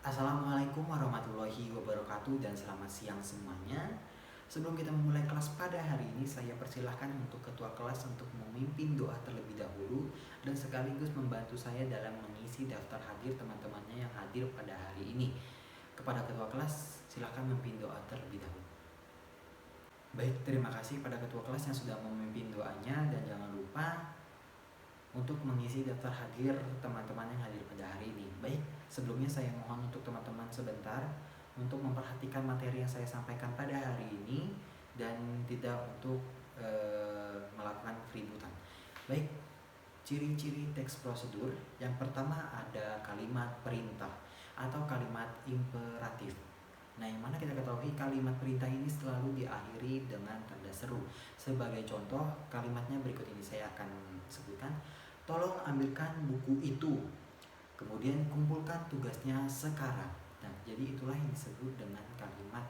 Assalamualaikum warahmatullahi wabarakatuh dan selamat siang semuanya. Sebelum kita memulai kelas pada hari ini, saya persilahkan untuk ketua kelas untuk memimpin doa terlebih dahulu dan sekaligus membantu saya dalam mengisi daftar hadir teman-temannya yang hadir pada hari ini. Kepada ketua kelas, silahkan memimpin doa terlebih dahulu. Baik, terima kasih pada ketua kelas yang sudah memimpin doanya dan jangan lupa untuk mengisi daftar hadir teman-teman yang hadir pada hari ini. Baik, sebelumnya saya mohon untuk teman-teman sebentar untuk memperhatikan materi yang saya sampaikan pada hari ini dan tidak untuk melakukan keributan. Baik, ciri-ciri teks prosedur. Yang pertama ada kalimat perintah atau kalimat imperatif. Nah, yang mana kita ketahui kalimat perintah ini selalu diakhiri dengan tanda seru. Sebagai contoh, kalimatnya berikut ini saya akan sebutkan. Tolong ambilkan buku itu. Kemudian kumpulkan tugasnya sekarang. Nah, jadi itulah yang disebut dengan kalimat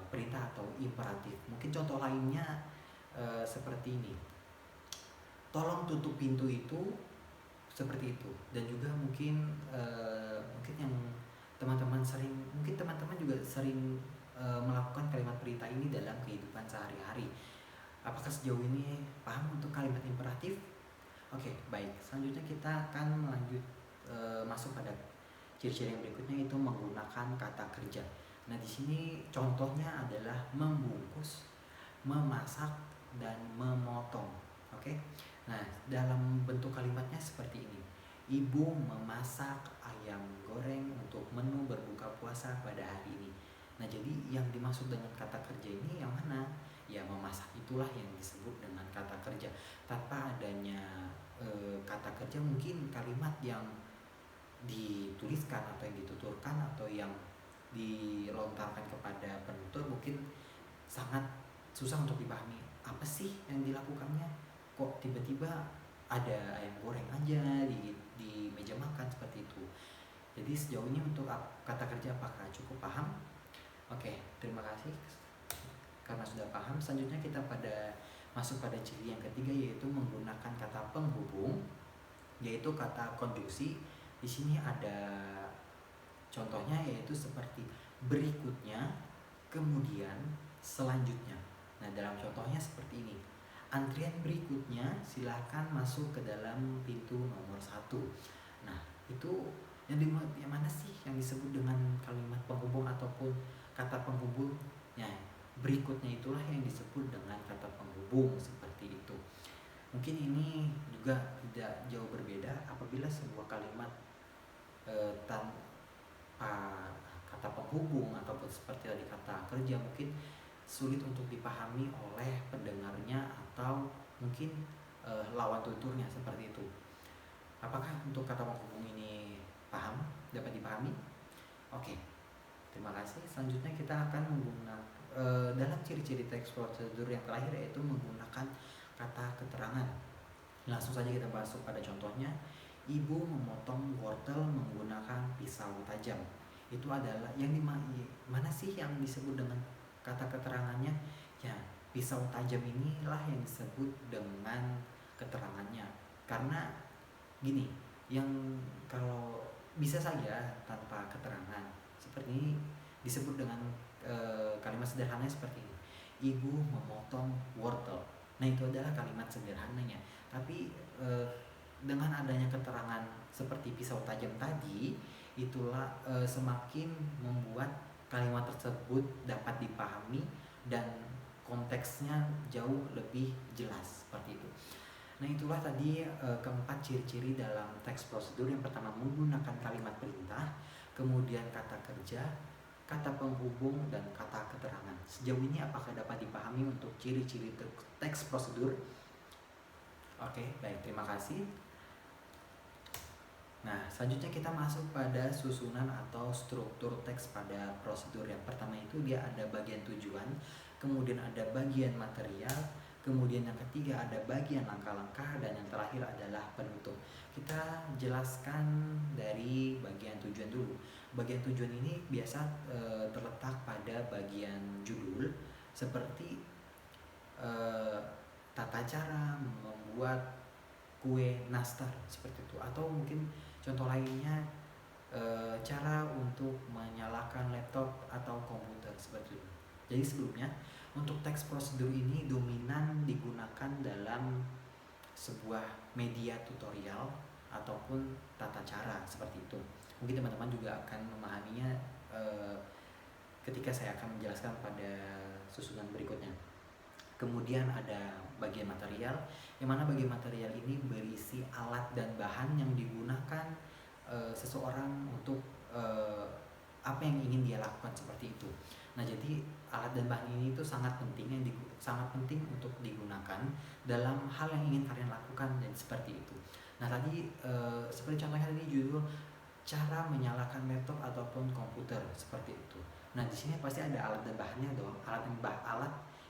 perintah atau imperatif. Mungkin contoh lainnya seperti ini. Tolong tutup pintu itu, seperti itu. Dan juga mungkin yang teman-teman juga sering melakukan kalimat perintah ini dalam kehidupan sehari-hari. Apakah sejauh ini paham untuk kalimat imperatif? Oke, baik. Selanjutnya kita akan lanjut masuk pada ciri-ciri yang berikutnya, yaitu menggunakan kata kerja. Nah, di sini contohnya adalah membungkus, memasak, dan memotong. Oke. Nah, dalam bentuk kalimatnya seperti ini. Ibu memasak ayam goreng untuk menu berbuka puasa pada hari ini. Nah, jadi yang dimaksud dengan kata kerja ini yang mana? Ya, memasak itulah yang disebut dengan kata kerja. Tanpa adanya kata kerja, mungkin kalimat yang dituliskan atau yang dituturkan atau yang dilontarkan kepada penutur mungkin sangat susah untuk dipahami. Apa sih yang dilakukannya? Kok tiba-tiba ada ayam goreng aja di meja makan, seperti itu. Jadi sejauh ini untuk kata kerja apakah cukup paham? Oke, terima kasih karena sudah paham. Selanjutnya kita masuk pada ciri yang ketiga, yaitu menggunakan kata penghubung, yaitu kata konjungsi. Di sini ada contohnya, yaitu seperti berikutnya, kemudian, selanjutnya. Nah, dalam contohnya seperti ini. Antrian berikutnya silahkan masuk ke dalam pintu nomor 1. Nah, itu yang mana sih yang disebut dengan kalimat penghubung ataupun kata penghubung? Ya, berikutnya itulah yang disebut dengan kata penghubung, seperti itu. Mungkin ini juga tidak jauh berbeda apabila sebuah kalimat tanpa kata penghubung ataupun seperti tadi kata kerja mungkin sulit untuk dipahami oleh pendengarnya atau mungkin lawan tuturnya, seperti itu. Apakah untuk kata penghubung ini dapat dipahami? Oke, terima kasih. Selanjutnya kita akan menggunakan dalam ciri-ciri teks prosedur yang terakhir, yaitu menggunakan kata keterangan. Langsung saja kita masuk pada contohnya. Ibu memotong wortel menggunakan pisau tajam. Itu adalah yang mana sih yang disebut dengan kata keterangannya? Ya, pisau tajam inilah yang disebut dengan keterangannya. Karena gini, yang kalau bisa saja tanpa keterangan seperti ini disebut dengan kalimat sederhananya seperti ini. Ibu memotong wortel. Nah, itu adalah kalimat sederhananya. Tapi dengan adanya keterangan seperti pisau tajam tadi, itulah semakin membuat kalimat tersebut dapat dipahami dan konteksnya jauh lebih jelas, seperti itu. Nah, itulah tadi keempat ciri-ciri dalam teks prosedur. Yang pertama menggunakan kalimat perintah, kemudian kata kerja, kata penghubung, dan kata keterangan. Sejauh ini apakah dapat dipahami untuk ciri-ciri teks prosedur? Oke, baik, terima kasih. Nah, selanjutnya kita masuk pada susunan atau struktur teks pada prosedur. Yang pertama itu dia ada bagian tujuan, kemudian ada bagian material, kemudian yang ketiga ada bagian langkah-langkah, dan yang terakhir adalah penutup. Kita jelaskan dari bagian tujuan dulu. Bagian tujuan ini biasa terletak pada bagian judul, seperti tata cara membuat kue nastar, seperti itu. Atau mungkin contoh lainnya cara untuk menyalakan laptop atau komputer seperti itu. Jadi sebelumnya untuk teks prosedur ini dominan digunakan dalam sebuah media tutorial ataupun tata cara seperti itu. Mungkin teman-teman juga akan memahaminya eh, ketika saya akan menjelaskan pada susunan berikutnya. Kemudian ada bagian material, yang mana bagian material ini berisi alat dan bahan yang digunakan seseorang untuk apa yang ingin dia lakukan seperti itu. Nah, jadi alat dan bahan ini itu sangat penting untuk digunakan dalam hal yang ingin kalian lakukan dan seperti itu. Nah, tadi seperti contohnya tadi judul cara menyalakan laptop ataupun komputer seperti itu. Nah, di sini pasti ada alat dan bahannya dong. Alat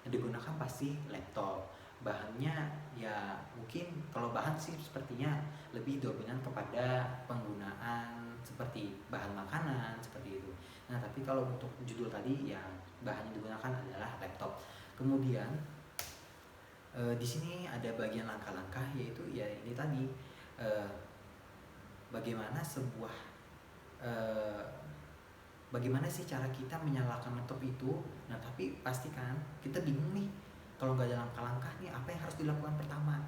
yang digunakan pasti laptop. Bahannya ya mungkin kalau bahan sih sepertinya lebih dominan kepada penggunaan seperti bahan makanan seperti itu. Nah, tapi kalau untuk judul tadi ya bahan yang digunakan adalah laptop. Kemudian di sini ada bagian langkah-langkah, yaitu ya ini tadi bagaimana bagaimana sih cara kita menyalakan laptop itu. Nah, tapi pastikan kita bingung nih kalau nggak ada langkah-langkah nih, apa yang harus dilakukan pertama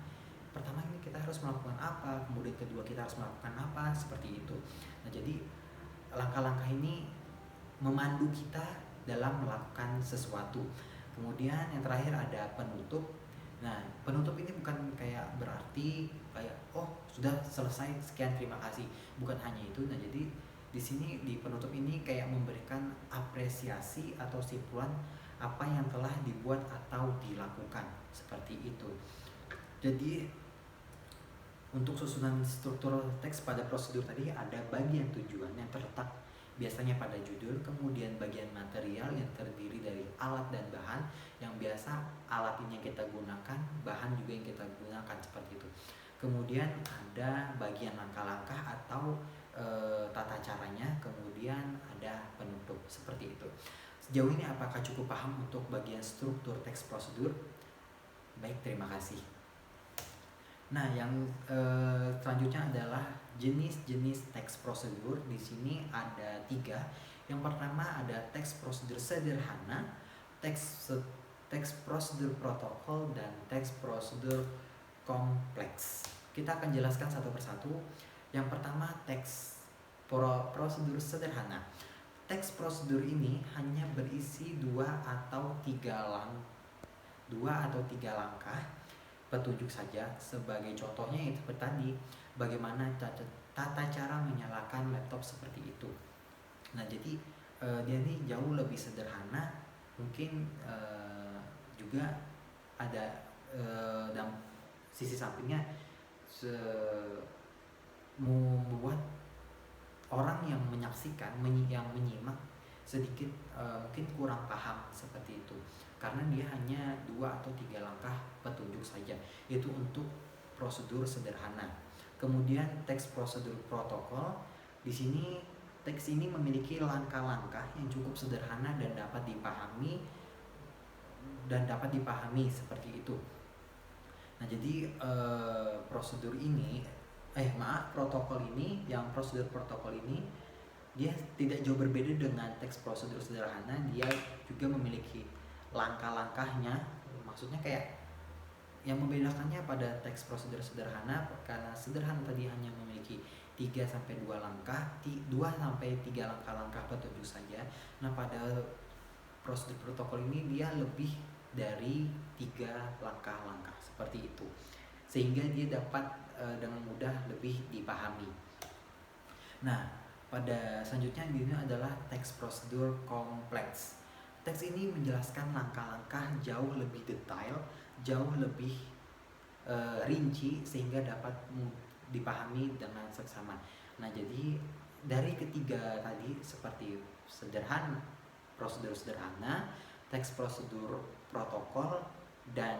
ini kita harus melakukan apa, kemudian kedua kita harus melakukan apa seperti itu. Nah, jadi langkah-langkah ini memandu kita dalam melakukan sesuatu. Kemudian yang terakhir ada penutup. Nah, penutup ini bukan kayak berarti kayak oh sudah selesai sekian terima kasih, bukan hanya itu. Nah, jadi di sini di penutup ini kayak memberikan apresiasi atau simpulan apa yang telah dibuat atau dilakukan seperti itu. Jadi untuk susunan struktur teks pada prosedur tadi ada bagian tujuan yang terletak biasanya pada judul, kemudian bagian material yang terdiri dari alat dan bahan, yang biasa alat ini yang kita gunakan, bahan juga yang kita gunakan seperti itu. Kemudian ada bagian langkah-langkah atau tata caranya, kemudian ada penutup seperti itu. Sejauh ini apakah cukup paham untuk bagian struktur teks prosedur? Baik, terima kasih. Nah, yang selanjutnya adalah jenis-jenis teks prosedur. Di sini ada 3. Yang pertama ada teks prosedur sederhana, teks prosedur protokol, dan teks prosedur kompleks. Kita akan jelaskan satu persatu. Yang pertama teks prosedur sederhana. Teks prosedur ini hanya berisi 2 atau 3 langkah petunjuk saja. Sebagai contohnya itu seperti tadi, bagaimana tata cara menyalakan laptop seperti itu. Nah, jadi dia ini jauh lebih sederhana. Mungkin juga ada dalam sisi sampingnya membuat orang yang menyaksikan, yang menyimak sedikit mungkin kurang paham seperti itu, karena dia hanya 2 atau 3 langkah petunjuk saja, itu untuk prosedur sederhana. Kemudian teks prosedur protokol. Di sini teks ini memiliki langkah-langkah yang cukup sederhana dan dapat dipahami seperti itu. Nah, jadi protokol ini, yang prosedur protokol ini dia tidak jauh berbeda dengan teks prosedur sederhana. Dia juga memiliki langkah-langkahnya. Maksudnya kayak yang membedakannya pada teks prosedur sederhana, karena sederhana tadi hanya memiliki 3 sampai 2 langkah, 2 sampai 3 langkah-langkah petunjuk saja. Nah, pada prosedur protokol ini dia lebih dari 3 langkah-langkah seperti itu, sehingga dia dapat dengan mudah lebih dipahami. Nah, pada selanjutnya ini adalah teks prosedur kompleks. Teks ini menjelaskan langkah-langkah jauh lebih detail, jauh lebih rinci, sehingga dapat dipahami dengan seksama. Nah, jadi dari ketiga tadi seperti prosedur sederhana, teks prosedur protokol, dan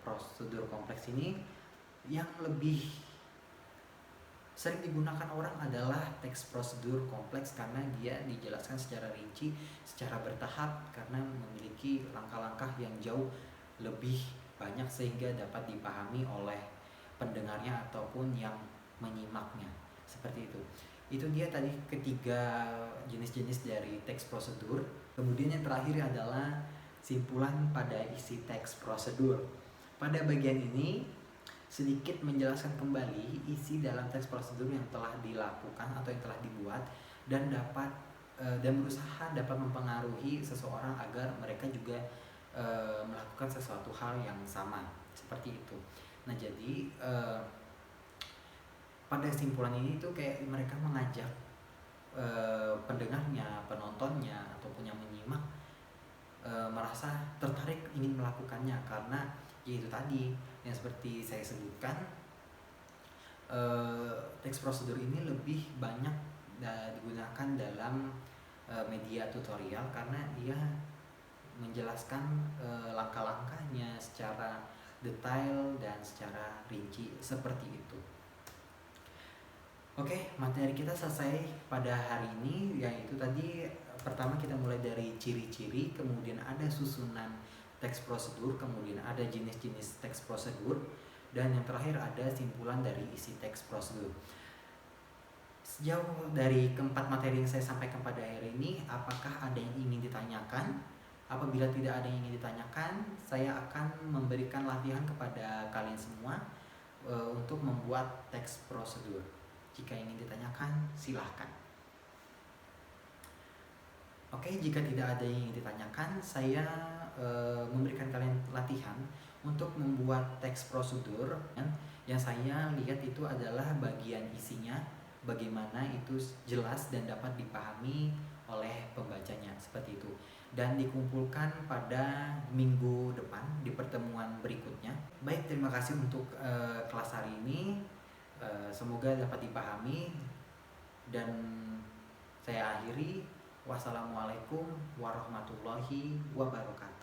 prosedur kompleks ini, yang lebih sering digunakan orang adalah teks prosedur kompleks, karena dia dijelaskan secara rinci, secara bertahap, karena memiliki langkah-langkah yang jauh lebih banyak sehingga dapat dipahami oleh pendengarnya ataupun yang menyimaknya seperti itu. Itu dia tadi ketiga jenis-jenis dari teks prosedur. Kemudian yang terakhir adalah simpulan pada isi teks prosedur. Pada bagian ini sedikit menjelaskan kembali isi dalam teks prosedur yang telah dilakukan atau yang telah dibuat dan berusaha dapat mempengaruhi seseorang agar mereka juga melakukan sesuatu hal yang sama seperti itu. Nah, jadi pada simpulan ini tuh kayak mereka mengajak pendengarnya, penontonnya ataupun yang menyimak merasa tertarik ingin melakukannya, karena yaitu tadi yang seperti saya sebutkan, teks prosedur ini lebih banyak digunakan dalam media tutorial karena dia menjelaskan langkah-langkahnya secara detail dan secara rinci seperti itu. Oke, materi kita selesai pada hari ini, yaitu tadi pertama kita mulai dari ciri-ciri, kemudian ada susunan teks prosedur, kemudian ada jenis-jenis teks prosedur, dan yang terakhir ada simpulan dari isi teks prosedur. Sejauh dari keempat materi yang saya sampaikan pada hari ini, apakah ada yang ingin ditanyakan? Apabila tidak ada yang ingin ditanyakan, saya akan memberikan latihan kepada kalian semua untuk membuat teks prosedur. Jika ingin ditanyakan, silahkan. Oke, jika tidak ada yang ingin ditanyakan, saya memberikan kalian latihan untuk membuat teks prosedur. Yang saya lihat itu adalah bagian isinya, bagaimana itu jelas dan dapat dipahami oleh pembacanya, seperti itu. Dan dikumpulkan pada minggu depan di pertemuan berikutnya. Baik, terima kasih untuk kelas hari ini. Semoga dapat dipahami dan saya akhiri. Wassalamualaikum warahmatullahi wabarakatuh.